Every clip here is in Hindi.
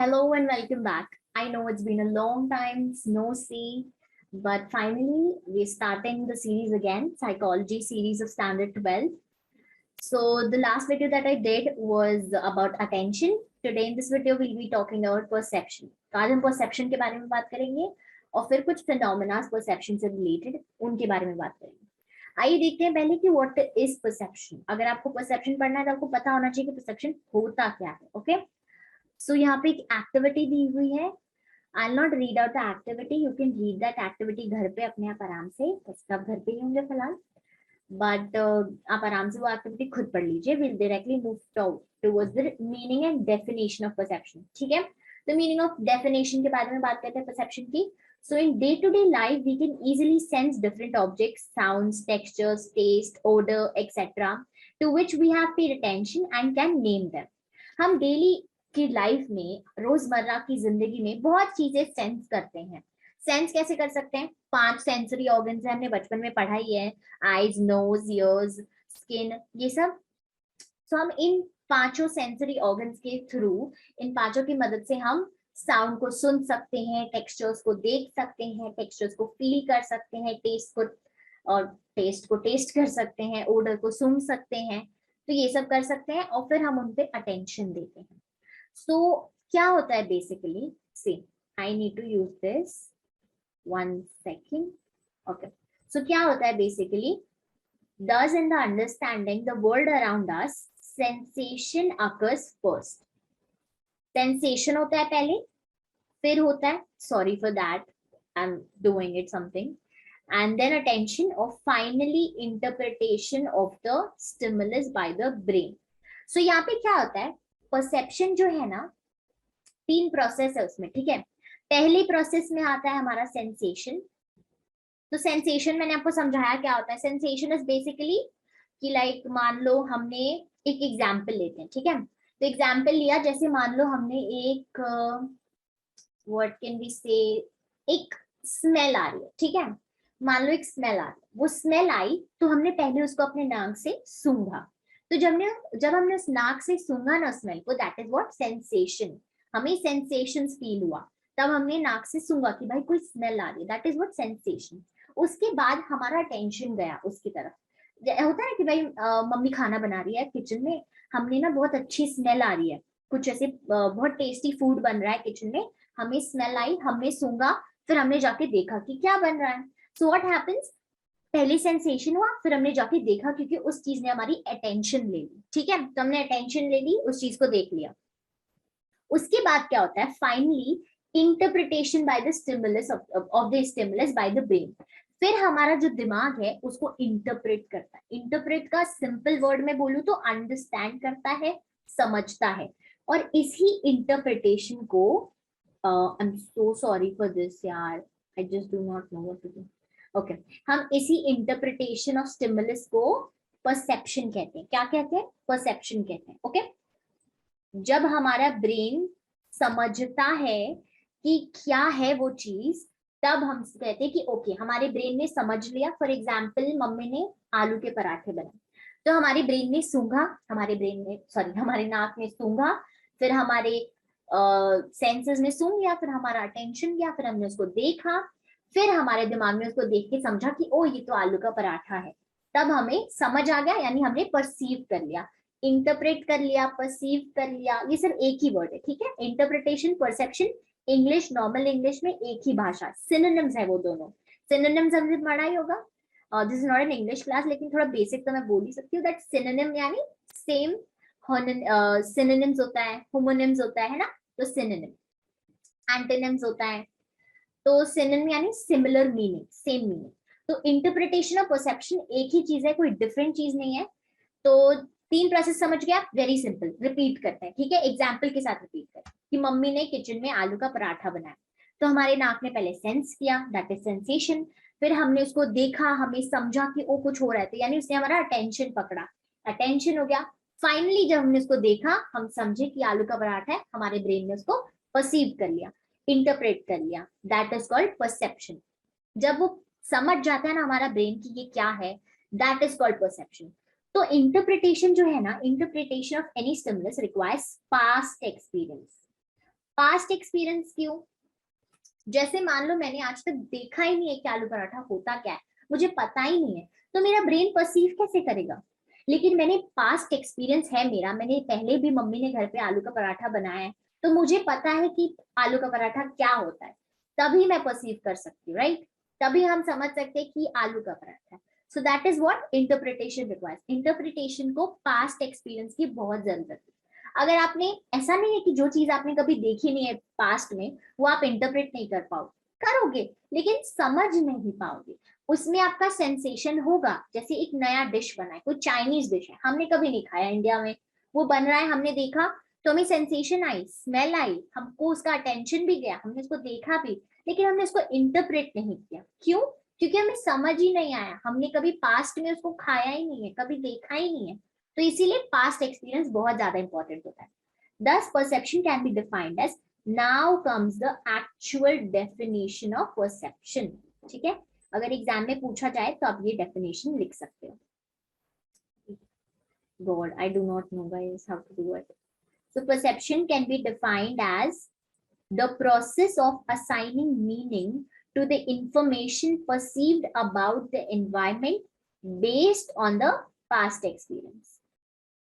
Hello and welcome back. I know it's been a long time, no see, but finally we're starting the series again, psychology series of Standard 12. So the last video that I did was about attention. Today in this video we'll be talking about perception. तो आज हम perception के बारे में बात करेंगे और फिर कुछ phenomena perception से related उनके बारे में बात करेंगे. आइए देखते हैं पहले कि what is perception. अगर आपको perception पढ़ना है तो आपको पता होना चाहिए कि perception होता क्या है. Okay? So यहाँ पे एक एक्टिविटी दी हुई है. I'll not read out the activity. You can read that activity घर पे अपने आप आराम से. सब घर पे ही होंगे फिलहाल. But आप आराम से वो एक्टिविटी खुद पढ़ लीजिए. We'll directly move towards the meaning and definition of perception. ठीक है? The meaning of definition के बारे में बात करते हैं perception की. So in day-to-day life, we can easily sense different objects, sounds, textures, taste, odor, etc., to which we have paid attention and can name them. हम daily की लाइफ में रोजमर्रा की जिंदगी में बहुत चीजें सेंस करते हैं. सेंस कैसे कर सकते हैं? 5 सेंसरी ऑर्गन्स है, हमने बचपन में पढ़ा ही है. आईज, नोज, ईयर्स, स्किन, ये सब. तो हम इन 5 सेंसरी ऑर्गन्स के थ्रू, इन 5 की मदद से हम साउंड को सुन सकते हैं, टेक्सचर्स को देख सकते हैं, टेक्सचर्स को फील कर सकते हैं, टेस्ट को टेस्ट कर सकते हैं, ओडर को सूंघ सकते हैं. तो ये सब कर सकते हैं और फिर हम उन पे अटेंशन देते हैं. So क्या होता है basically? See, I need to use this. 1 second. Okay. So क्या होता है basically? Thus in the understanding the world around us, sensation occurs first. Sensation होता है पहले, फिर होता है, sorry for that, I'm doing it something, and then attention or finally interpretation of the stimulus by the brain. So यहाँ पे क्या होता है? परसेप्शन जो है ना, 3 प्रोसेस है उसमें. ठीक है, पहली प्रोसेस में आता है हमारा सेंसेशन. तो सेंसेशन मैंने आपको समझाया क्या होता है. सेंसेशन इज बेसिकली कि लाइक मान लो हमने एक एग्जांपल लेते हैं. ठीक है, तो एग्जांपल लिया, जैसे मान लो हमने एक व्हाट कैन वी से, एक स्मेल आ रही है. ठीक है, मान लो एक स्मेल आ रही है. वो स्मेल आई तो हमने पहले उसको अपने नाक से सूंघा. तो जब हमने उस नाक से सूंघा ना स्मेल को, दैट इज व्हाट सेंसेशन. हमें सेंसेशंस फील हुआ, तब हमने नाक से सूंघा कि भाई कोई स्मेल आ रही है, दैट इज व्हाट सेंसेशन. उसके बाद हमारा अटेंशन गया उसकी तरफ. होता है कि भाई मम्मी खाना बना रही है किचन में, हमने ना बहुत अच्छी स्मेल आ रही है, कुछ ऐसे बहुत टेस्टी फूड बन रहा है किचन में, हमें स्मेल आई, हमने सूंघा, फिर हमने जाके देखा कि क्या बन रहा है. सो व्हाट हैपेंस, पहले सेंसेशन हुआ, फिर हमने जाके देखा क्योंकि उस चीज ने हमारी अटेंशन ले ली. ठीक है, तो हमने अटेंशन ले ली, उस चीज को देख लिया. उसके बाद क्या होता है? Finally interpretation by the stimulus of the stimulus by the brain. फिर हमारा जो दिमाग है उसको इंटरप्रेट करता है. इंटरप्रेट का सिंपल वर्ड में बोलूं तो अंडरस्टैंड करता है, समझता है. और इसी इंटरप्रिटेशन को I am so sorry for this यार, I just do not know what to do. Okay, हम इसी इंटरप्रिटेशन ऑफ स्टिमुलस को परसेप्शन कहते हैं. क्या कहते हैं? परसेप्शन कहते हैं. ओके, जब हमारा ब्रेन समझता है कि क्या है वो चीज, तब हम कहते हैं कि ओके, हमारे ब्रेन ने समझ लिया. फॉर एग्जाम्पल, मम्मी ने आलू के पराठे बनाए, तो हमारे ब्रेन ने सूंघा, हमारे नाक ने सूंघा, फिर हमारे सेंसेस ने सूंघ लिया, फिर हमारा अटेंशन गया, फिर हमने उसको देखा, फिर हमारे दिमाग में उसको देख के समझा कि ओ ये तो आलू का पराठा है. तब हमें समझ आ गया, यानी हमने परसीव कर लिया. इंटरप्रेट कर लिया, परसीव कर लिया, ये सिर्फ एक ही वर्ड है. ठीक है, interpretation, perception, English, normal English में एक ही भाषा. सिनोनिम्स है वो दोनों. सिनोनिम्स हमने पढ़ा ही होगा. This is not an English class, लेकिन थोड़ा बेसिक तो मैं बोल ही सकती हूँ. दैट सिनोनिम यानी सेम. सिनोनिम्स होता है, होमोनिम्स होता है ना, तो सिनोनिम. एंटोनिम्स होता है, तो सिनोनिम यानी सिमिलर मीनिंग, सेम मीनिंग. तो इंटरप्रिटेशन और परसेप्शन एक ही चीज है, कोई डिफरेंट चीज नहीं है. तो 3 प्रोसेस समझ गया. वेरी सिंपल, रिपीट करते हैं. ठीक है, एग्जाम्पल के साथ रिपीट करते हैं कि मम्मी ने किचन में आलू का पराठा बनाया. तो हमारे नाक ने पहले सेंस किया, दैट इज सेंसेशन. फिर हमने उसको देखा, हमें समझा कि वो कुछ हो रहा है, तो यानी उसने हमारा अटेंशन पकड़ा, अटेंशन हो गया. फाइनली जब हमने उसको देखा, हम समझे कि आलू का पराठा है, हमारे ब्रेन ने उसको परसीव कर लिया, इंटरप्रेट कर लिया, दैट इज कॉल्ड परसेप्शन. जब वो समझ जाता है ना हमारा ब्रेन की ये क्या है, दैट इज कॉल्ड परसेप्शन. तो इंटरप्रिटेशन जो है ना, interpretation of any stimulus requires past experience. Past experience क्यों? जैसे मान लो मैंने आज तक देखा ही नहीं है कि आलू पराठा होता क्या है, मुझे पता ही नहीं है, तो मेरा ब्रेन परसीव कैसे करेगा? लेकिन मैंने पास्ट एक्सपीरियंस है मेरा, मैंने पहले भी मम्मी ने घर पे आलू का पराठा बनाया है, तो मुझे पता है कि आलू का पराठा क्या होता है, तभी मैं परसीव कर सकती हूँ, राइट? तभी हम समझ सकते हैं कि आलू का पराठा है। So that is what interpretation requires. Interpretation को पास्ट एक्सपीरियंस की बहुत जरूरत है। अगर आपने, ऐसा नहीं है कि जो चीज आपने कभी देखी नहीं है पास्ट में वो आप इंटरप्रेट नहीं कर पाओगे, करोगे लेकिन समझ नहीं पाओगे। उसमें आपका सेंसेशन होगा। जैसे एक नया डिश बना है, कोई चाइनीज डिश है, हमने कभी नहीं खाया इंडिया में, वो बन रहा है, हमने देखा, तो हमें सेंसेशन आई, स्मेल आई, हमको उसका अटेंशन भी गया, हमने उसको देखा भी, लेकिन हमने उसको इंटरप्रेट नहीं किया। क्यों? क्योंकि हमें समझ ही नहीं आया, हमने कभी पास्ट में उसको खाया ही नहीं है, कभी देखा ही नहीं है। तो इसीलिए पास्ट एक्सपीरियंस बहुत ज्यादा इंपॉर्टेंट होता है। Thus, perception can be defined as, now comes the actual definition of perception. ठीक है, अगर एग्जाम में पूछा जाए तो आप ये डेफिनेशन लिख सकते हो। God, I do not know guys how to do it. So perception can be defined as the process of assigning meaning to the information perceived about the environment based on the past experience.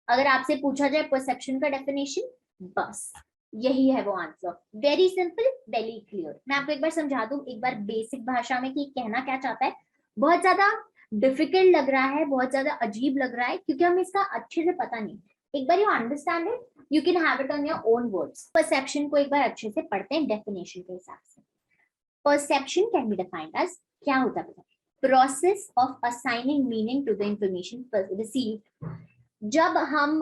अगर आपसे पूछा जाए परसेप्शन का डेफिनेशन, बस यही है वो answer. Very simple, very clear. मैं आपको एक बार समझा दूं, एक बार बेसिक भाषा में कि कहना क्या चाहता है। बहुत ज्यादा डिफिकल्ट लग रहा है, बहुत ज्यादा अजीब लग रहा है, क्योंकि हमें इसका अच्छे से पता नहीं। एक बार you understand it, you can have it on your own words. Perception को एक बार अच्छे से पढ़ते हैं डेफिनेशन के हिसाब से। Perception can be defined as, क्या होता है process of assigning meaning to the information received. जब हम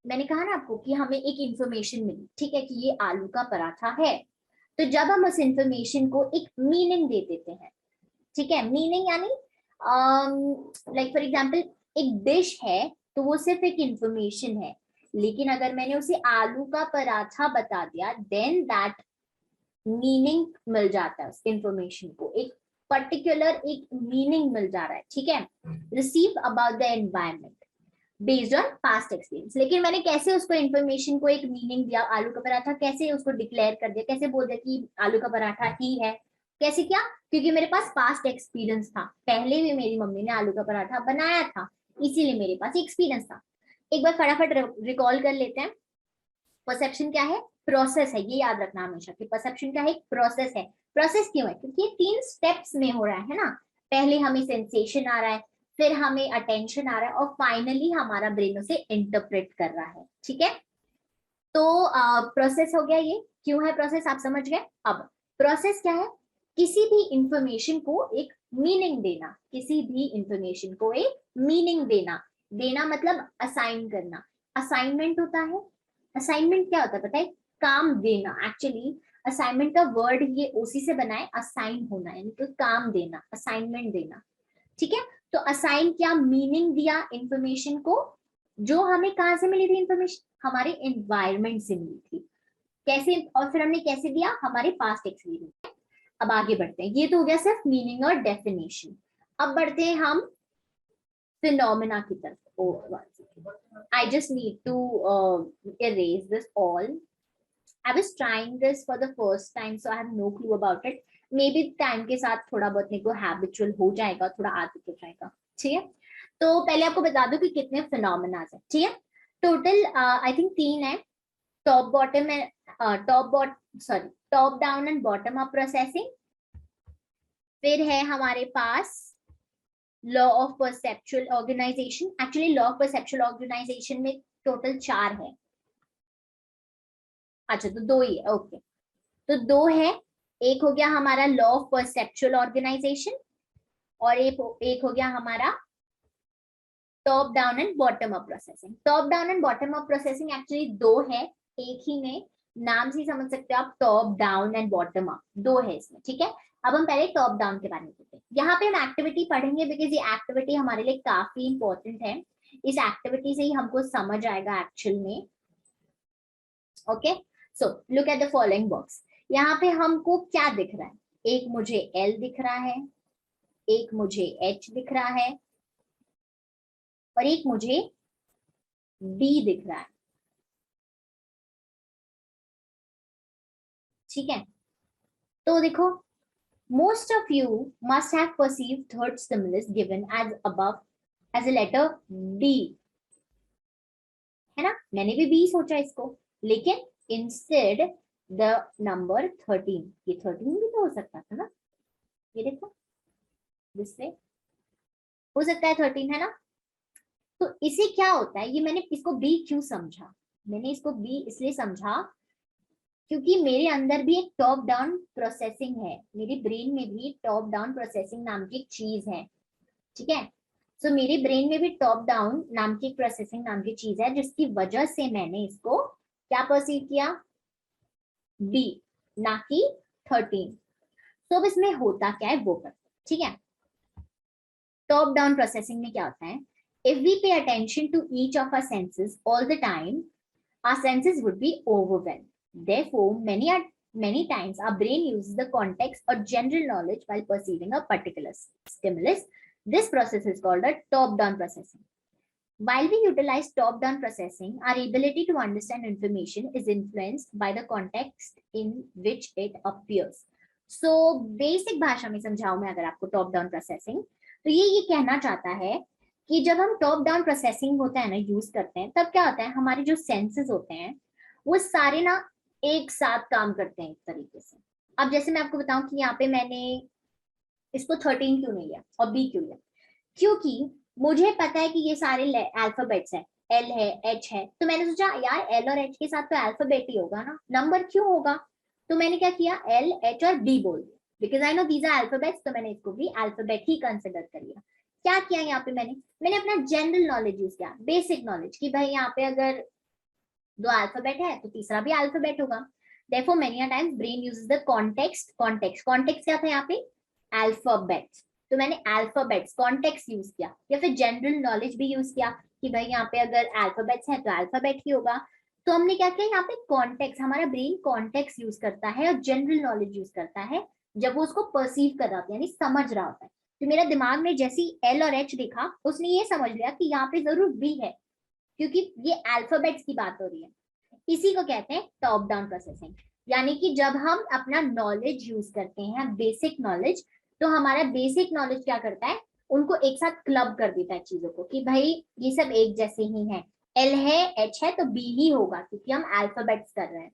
मैंने कहा ना आपको कि हमें एक इंफॉर्मेशन मिली, ठीक है, कि ये आलू का पराठा है, तो जब हम उस इंफॉर्मेशन को एक मीनिंग दे देते हैं, ठीक है, मीनिंग यानी लाइक फॉर एग्जांपल एक डिश है, तो वो सिर्फ एक इंफॉर्मेशन है, लेकिन अगर मैंने उसे आलू का पराठा बता दिया, देन दैट मीनिंग मिल जाता है उस इंफॉर्मेशन को, एक पर्टिकुलर एक मीनिंग मिल जा रहा है, ठीक है, receive about the environment based on past experience. लेकिन मैंने कैसे उसको इन्फॉर्मेशन को एक मीनिंग दिया, आलू का पराठा, कैसे उसको डिक्लेयर कर दिया, कैसे बोल दिया कि आलू का पराठा ही है, कैसे किया? क्योंकि मेरे पास पास्ट एक्सपीरियंस था, पहले भी मेरी मम्मी ने आलू का पराठा बनाया था, इसीलिए मेरे पास एक्सपीरियंस था। एक बार फटाफट रिकॉल कर लेते हैं। परसेप्शन क्या है? प्रोसेस है, ये याद रखना हमेशा कि परसेप्शन क्या है, एक प्रोसेस है। प्रोसेस क्यों है? क्योंकि ये 3 स्टेप्स में हो रहा है ना। पहले हमें सेंसेशन आ रहा है, फिर हमें अटेंशन आ रहा है, और फाइनली हमारा ब्रेन उसे इंटरप्रेट कर रहा है, ठीक है। तो प्रोसेस हो गया। ये क्यों है प्रोसेस, आप समझ गए। अब प्रोसेस क्या है? किसी भी इंफॉर्मेशन को एक मीनिंग देना, किसी भी इंफॉर्मेशन को एक मीनिंग देना। देना मतलब असाइन करना, असाइनमेंट होता है। असाइनमेंट क्या होता है पता है? काम देना। एक्चुअली असाइनमेंट का वर्ड ये उसी से बना है, असाइन होना, यानी कि काम देना, असाइनमेंट देना, ठीक है। तो असाइन किया, मीनिंग दिया इंफॉर्मेशन को, जो हमें कहां से मिली थी इंफॉर्मेशन? हमारे एनवायरमेंट से मिली थी। कैसे? और फिर हमने कैसे दिया? हमारे पास्ट एक्सपीरियंस। अब आगे बढ़ते हैं। ये तो हो गया सिर्फ मीनिंग और डेफिनेशन। अब बढ़ते हैं हम फिनोमेना की तरफ। I just need to erase this all. I was trying this for the first time, so I have no clue about it. Maybe time के साथ थोड़ा बहुत मेरे को हैबिचुअल हो जाएगा, थोड़ा आदत हो जाएगा, ठीक है। तो पहले आपको बता दूं कि कितने फिनोमेना है, ठीक है। टोटल आई थिंक 3 है। टॉप बॉटम है, top down and bottom up processing. फिर है हमारे पास law of perceptual organisation. Actually law of perceptual organisation में टोटल 4 है। अच्छा, तो 2 ही है, ओके। तो 2 है। एक हो गया हमारा लॉ ऑफ परसेप्चुअल ऑर्गेनाइजेशन, और एक हो गया हमारा top down and bottom up processing. Top down and bottom up processing actually 2 है, एक ही में, नाम से समझ सकते हो आप, top down and bottom up 2 है इसमें, ठीक है। अब हम पहले टॉप डाउन के बारे में देखते हैं। यहाँ पे हम एक्टिविटी पढ़ेंगे, बिकॉज ये एक्टिविटी हमारे लिए काफी इंपॉर्टेंट है। इस एक्टिविटी से ही हमको समझ आएगा एक्चुअल में। Okay, so look at the following box. यहाँ पे हमको क्या दिख रहा है? एक मुझे एल दिख रहा है, एक मुझे एच दिख रहा है, और एक मुझे बी दिख रहा है। ठीक है, तो देखो, most of you must have perceived third stimulus given as above as a letter B, है ना, मैंने भी B सोचा इसको, लेकिन instead the number 13, ये 13 भी तो हो सकता था ना, ये देखो जिससे हो सकता है 13, है ना। तो इसे क्या होता है, ये मैंने इसको B क्यों समझा, मैंने इसको B इसलिए समझा क्योंकि मेरे अंदर भी एक टॉप डाउन प्रोसेसिंग है, मेरे ब्रेन में भी टॉप डाउन प्रोसेसिंग नाम की एक चीज है, ठीक है। सो मेरे ब्रेन में भी टॉप डाउन नाम की प्रोसेसिंग नाम की चीज है, जिसकी वजह से मैंने इसको क्या परसीव किया, बी, ना कि 13। तो अब इसमें होता क्या है वो कर, ठीक है। टॉप डाउन प्रोसेसिंग में क्या होता है, if we pay attention to each of our senses all the time, our senses would be overwhelmed. Therefore, many times our brain uses the context or general knowledge while perceiving a particular stimulus. This process is called a top-down processing. While we utilize top-down processing, our ability to understand information is influenced by the context in which it appears. So, basic भाषा में समझाऊं मैं अगर आपको top-down processing, तो ये कहना चाहता है कि जब हम टॉप डाउन प्रोसेसिंग होता है ना यूज करते हैं, तब क्या होता है, हमारे जो सेंसेस होते हैं वो सारे ना एक साथ काम करते हैं एक तरीके से। अब जैसे मैं आपको बताऊं कि यहाँ पे मैंने इसको 13 क्यों नहीं लिया और बी क्यों लिया, क्योंकि मुझे पता है कि ये सारे अल्फाबेट्स हैं, एल है, एच है, तो मैंने सोचा यार एल और एच के साथ तो अल्फाबेट ही होगा ना, नंबर क्यों होगा, तो मैंने क्या किया, एल, एच और बी बोल दिया, because I know these are alphabets, तो मैंने इसको भी अल्फाबेट ही कंसिडर कर लिया। क्या किया यहाँ पे मैंने अपना जनरल नॉलेज यूज किया, बेसिक नॉलेज, कि भाई यहाँ पे अगर दो अल्फाबेट है तो तीसरा भी अल्फाबेट होगा। therefore many a times brain uses the context क्या था यहाँ पे, अल्फाबेट्स, तो मैंने अल्फाबेट्स कॉन्टेक्स्ट यूज किया, या फिर जनरल नॉलेज भी यूज किया कि भाई यहाँ पे अगर अल्फाबेट्स है तो अल्फाबेट ही होगा। तो हमने क्या किया, यहाँ पे कॉन्टेक्स्ट, हमारा ब्रेन कॉन्टेक्स्ट यूज करता है और जनरल नॉलेज यूज करता है जब वो उसको परसीव कर रहा होता है, यानी समझ रहा होता है। तो मेरा दिमाग ने जैसी एल और एच देखा, उसने ये समझ लिया कि यहाँ पे जरूर बी है, क्योंकि ये अल्फाबेट्स की बात हो रही है। इसी को कहते हैं टॉप डाउन प्रोसेसिंग, यानी कि जब हम अपना नॉलेज यूज करते हैं, बेसिक नॉलेज, तो हमारा बेसिक नॉलेज क्या करता है, उनको एक साथ क्लब कर देता है चीजों को, कि भाई ये सब एक जैसे ही हैं, एल है, एच है, तो बी ही होगा, क्योंकि हम अल्फाबेट्स कर रहे हैं।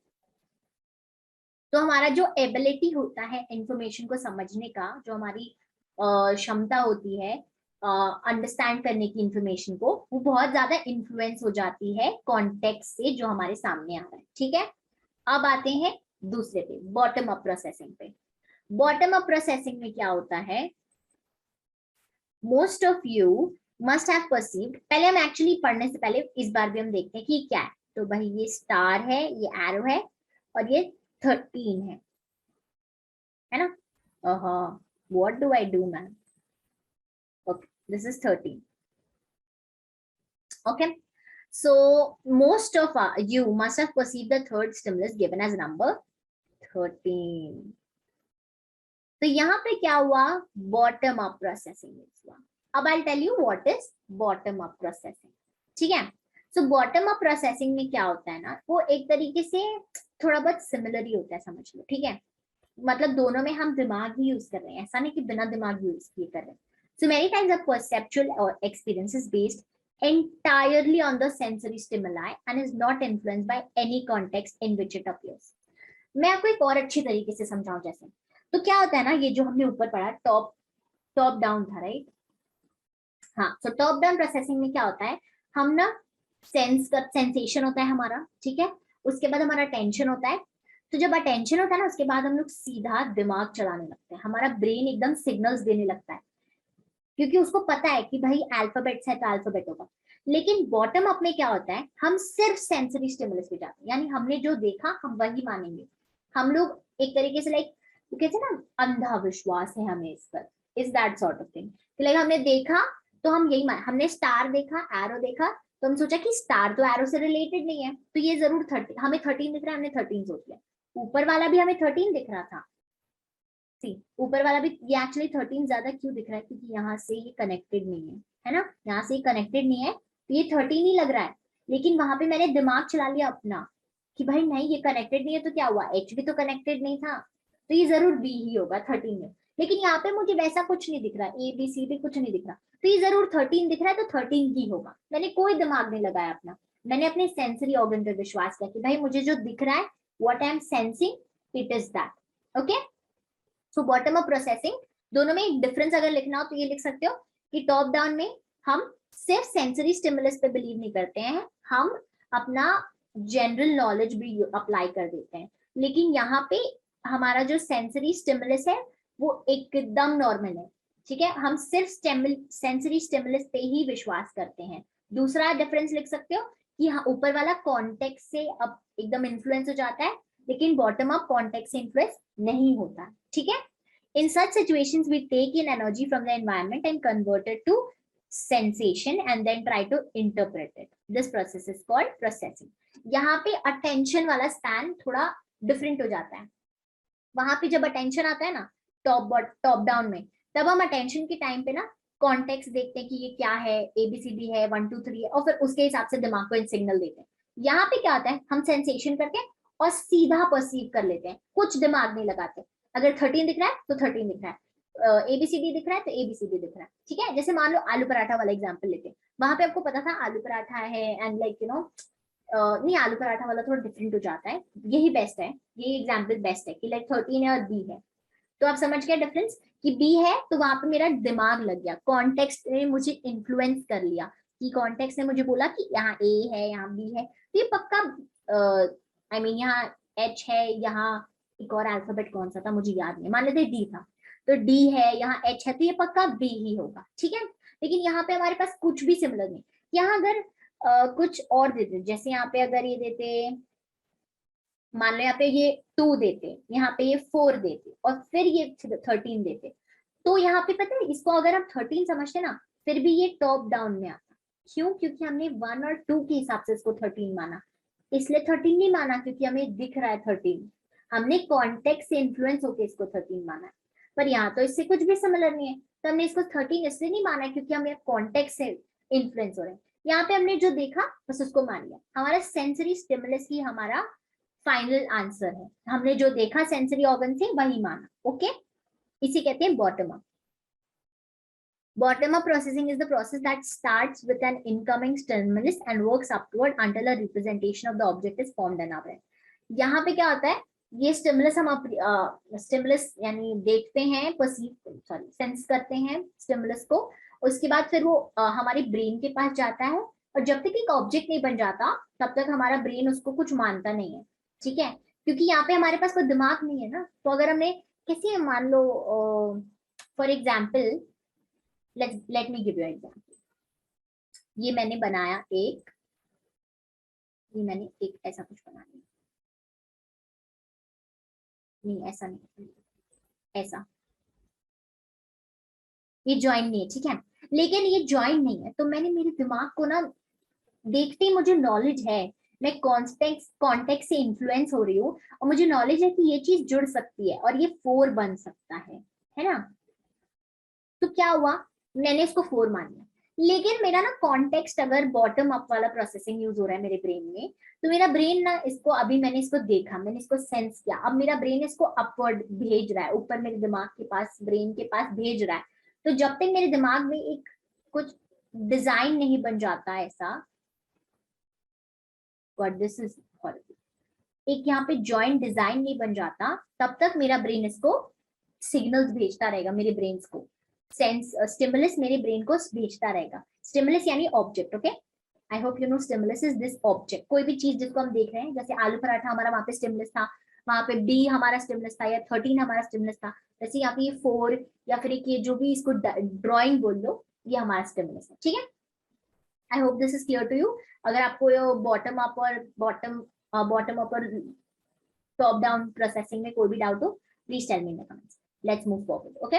तो हमारा जो एबिलिटी होता है इंफॉर्मेशन को समझने का, जो हमारी क्षमता होती है अंडरस्टैंड करने की इंफॉर्मेशन को, वो बहुत ज्यादा इन्फ्लुएंस हो जाती है कॉन्टेक्स्ट से जो हमारे सामने आ रहा है, ठीक है। अब आते हैं दूसरे पे, बॉटम अप प्रोसेसिंग पे। बॉटम अप प्रोसेसिंग में क्या होता है, most of you must have perceived, पहले हम एक्चुअली पढ़ने से पहले इस बार भी हम देखते हैं कि क्या है। तो भाई ये स्टार है, ये एरो है, और ये 13 है ना। What do I do, man? Okay, this is 13. Okay, so most of you must have perceived the third stimulus given as number 13. तो यहाँ पे क्या हुआ, बॉटम अप प्रोसेसिंग हुआ। अब I tell you what is bottom up processing, ठीक है। सो बॉटम अप प्रोसेसिंग में क्या होता है ना, वो एक तरीके से थोड़ा बहुत सिमिलर ही होता है, समझ लो, ठीक है। मतलब दोनों में हम दिमाग ही यूज कर रहे हैं, ऐसा नहीं कि बिना दिमाग यूज किए कर रहे हैं। So many times a perceptual experience is based entirely on the sensory stimuli and is not influenced by any context in which it appears. मैं आपको एक और अच्छी तरीके से समझाऊं, जैसे तो क्या होता है ना, ये जो हमने ऊपर पढ़ा टॉप डाउन था, राइट। हाँ, तो टॉप डाउन प्रोसेसिंग में क्या होता है, हम ना सेंसेशन होता है हमारा, ठीक है, उसके बाद हमारा टेंशन होता है। तो जब अटेंशन होता है ना, उसके बाद हम लोग सीधा दिमाग चलाने लगते हैं, हमारा ब्रेन एकदम सिग्नल्स देने लगता है, क्योंकि उसको पता है कि भाई अल्फाबेट्स है तो अल्फाबेट होगा। लेकिन बॉटम अप में क्या होता है, हम सिर्फ सेंसरी स्टिमुलस पे जाते हैं, यानी हमने जो देखा हम वही मानेंगे। हम लोग एक तरीके से लाइक कहते हैं ना, अंधा विश्वास है हमें इस पर, is that sort of thing. Like हमने देखा तो हम यही मान, हमने स्टार देखा, एरो देखा, तो हम सोचा कि स्टार तो एरो से रिलेटेड नहीं है, तो ये जरूर 13, हमें 13 दिख रहा है, हमने 13 सोच लिया। ऊपर वाला भी हमें 13 दिख रहा था, ऊपर वाला भी, ये एक्चुअली 13 ज्यादा क्यों दिख रहा है, क्योंकि यहाँ से ये कनेक्टेड नहीं है ना, यहाँ से ये कनेक्टेड नहीं है, तो ये 13 ही लग रहा है। लेकिन वहां पे मैंने दिमाग चला लिया अपना, कि भाई नहीं ये कनेक्टेड नहीं है, तो क्या हुआ, एच भी तो कनेक्टेड नहीं था, तो ये जरूर बी ही होगा 13 में। लेकिन यहाँ पे मुझे वैसा कुछ नहीं दिख रहा, ए बी सी डी कुछ नहीं दिख रहा, तो ये जरूर 13 दिख रहा है, तो 13 ही होगा। मैंने कोई दिमाग नहीं लगाया अपना, मैंने अपने सेंसरी ऑर्गन पर विश्वास किया कि भाई मुझे जो दिख रहा है, what I am sensing it is that. Okay, so bottom up processing, दोनों में एक डिफरेंस अगर लिखना हो तो ये लिख सकते हो कि टॉप डाउन में हम सिर्फ सेंसरी स्टिमुलस पे बिलीव नहीं करते हैं, हम अपना जनरल नॉलेज भी अप्लाई कर देते हैं। लेकिन यहाँ पे हमारा जो सेंसरी स्टिमुलस है वो एकदम नॉर्मल है, ठीक है, हम सिर्फ सेंसरी स्टिमुलस पे ही विश्वास करते हैं। दूसरा डिफरेंस लिख सकते हो कि हाँ, ऊपर वाला कॉन्टेक्स्ट से अब एकदम इन्फ्लुएंस हो जाता है, लेकिन बॉटम अप कॉन्टेक्स्ट से इन्फ्लुएंस नहीं होता, ठीक है। In such situations, we take in energy from the environment and convert it to sensation and then try to interpret it. This process is called processing. यहाँ पे attention वाला span थोड़ा different हो जाता है। वहां पे जब attention आता है ना top down में, तब हम attention के time पे ना कॉन्टेक्स्ट देखते हैं कि ये क्या है, ABCD है, 1 2 3 है, और फिर उसके हिसाब से दिमाग को सिग्नल देते हैं। यहाँ पे क्या होता है, हम सेंसेशन करते हैं और सीधा परसीव कर लेते हैं, कुछ दिमाग नहीं लगाते। अगर 13 दिख रहा है तो 13 दिख रहा है, ABCD दिख रहा है तो ABCD दिख रहा है, ठीक है। जैसे मान लो आलू पराठा वाला एग्जाम्पल लेते हैं, वहां पे आपको पता था आलू पराठा है एंड लाइक यू नो, नहीं आलू पराठा वाला थोड़ा डिफरेंट हो जाता है, यही बेस्ट है, ये एग्जाम्पल बेस्ट है कि लाइक 13 है और बी है, तो आप समझ गए डिफरेंस कि बी है तो वहां पे मेरा दिमाग लग गया, कॉन्टेक्स्ट ने मुझे इन्फ्लुएंस कर लिया, कि कॉन्टेक्स्ट ने मुझे बोला कि यहाँ ए है यहाँ बी है, तो ये पक्का आई मीन यहाँ एच है, यहाँ एक और अल्फाबेट कौन सा था मुझे याद नहीं, मान लेते डी था, तो डी है, यहाँ एच है, तो ये पक्का बी ही होगा, ठीक है। लेकिन यहाँ पे हमारे पास कुछ भी सिमिलर नहीं, यहाँ अगर कुछ और देते, जैसे यहाँ पे अगर ये देते, मान लो यहाँ पे ये 2 देते, यहाँ पे ये 4 देते और फिर ये 13 देते, तो यहाँ पे पता है इसको अगर हम 13 समझते ना, फिर भी ये टॉप डाउन में आता। क्यों? क्योंकि हमने 1 और 2 के हिसाब से इसको 13 माना, इसलिए 13 नहीं माना क्योंकि हमें दिख रहा है 13, हमने कॉन्टेक्स्ट से इन्फ्लुएंस होकर इसको 13 माना। पर यहाँ तो इससे कुछ भी सिमिलर नहीं है, तो हमने इसको 13 इसलिए नहीं माना क्योंकि हम कॉन्टेक्स्ट से इन्फ्लुएंस हो रहे हैं। यहाँ पे हमने जो देखा बस उसको मान लिया, हमारा सेंसरी स्टिमुलस ही हमारा फाइनल आंसर है, हमने जो देखा सेंसरी ऑर्गन से वही माना। ओके, इसे कहते हैं bottom up. Bottom up processing is the process that starts with an incoming stimulus and works upward until a representation of the object is formed in our brain. यहाँ पे क्या होता है, ये स्टिमुलस हम स्टिमुलस यानी देखते हैं, सेंस करते हैं स्टिमुलस को, उसके बाद फिर वो हमारे ब्रेन के पास जाता है, और जब तक एक ऑब्जेक्ट नहीं बन जाता तब तक हमारा ब्रेन उसको कुछ मानता नहीं है, ठीक है, क्योंकि यहाँ पे हमारे पास कोई दिमाग नहीं है ना। तो अगर हमने कैसे, मान लो for example, let me give you an example. ये मैंने बनाया एक, ये मैंने एक ऐसा कुछ बना लिया, नहीं ऐसा नहीं, ऐसा, ये ज्वाइन नहीं है, ठीक है, लेकिन ये ज्वाइन नहीं है, तो मैंने मेरे दिमाग को ना देखते ही मुझे नॉलेज है, मैं कॉन्टेक्स्ट से इन्फ्लुएंस हो रही हूँ और मुझे नॉलेज है कि ये चीज जुड़ सकती है और ये 4 बन सकता है ना। तो क्या हुआ, मैंने इसको 4 मान लिया, लेकिन मेरा ना कॉन्टेक्स्ट अगर बॉटम अप वाला प्रोसेसिंग यूज हो रहा है मेरे ब्रेन में, तो मेरा ब्रेन ना इसको, अभी मैंने इसको देखा, मैंने इसको सेंस किया, अब मेरा ब्रेन इसको अपवर्ड भेज रहा है, ऊपर मेरे दिमाग के पास, ब्रेन के पास भेज रहा है। तो जब तक मेरे दिमाग में एक कुछ डिजाइन नहीं बन जाता ऐसा, गॉड दिस इज हॉरिबल, एक यहाँ पे जॉइंट डिजाइन नहीं बन जाता, तब तक मेरा ब्रेन इसको सिग्नल्स भेजता रहेगा, मेरे ब्रेन को सेंस स्टिमुलस मेरे ब्रेन को भेजता रहेगा। स्टिमुलस यानी object, okay, I hope you know stimulus is this object, कोई भी चीज जिसको हम देख रहे हैं, जैसे आलू पराठा हमारा वहां पे स्टिमुलस था, वहां पे बी हमारा स्टिमुलस था, या 13 हमारा स्टिमुलस था, जैसे यहाँ पे ये 4 या फिर एक ये जो भी इसको ड्रॉइंग बोल लो, ये हमारा स्टिमुलस है, ठीक है। I hope this is clear to you. अगर आपको ये बॉटम अप और टॉप डाउन प्रोसेसिंग में कोई भी डाउट हो, please tell me in the comments. Let's move forward, okay.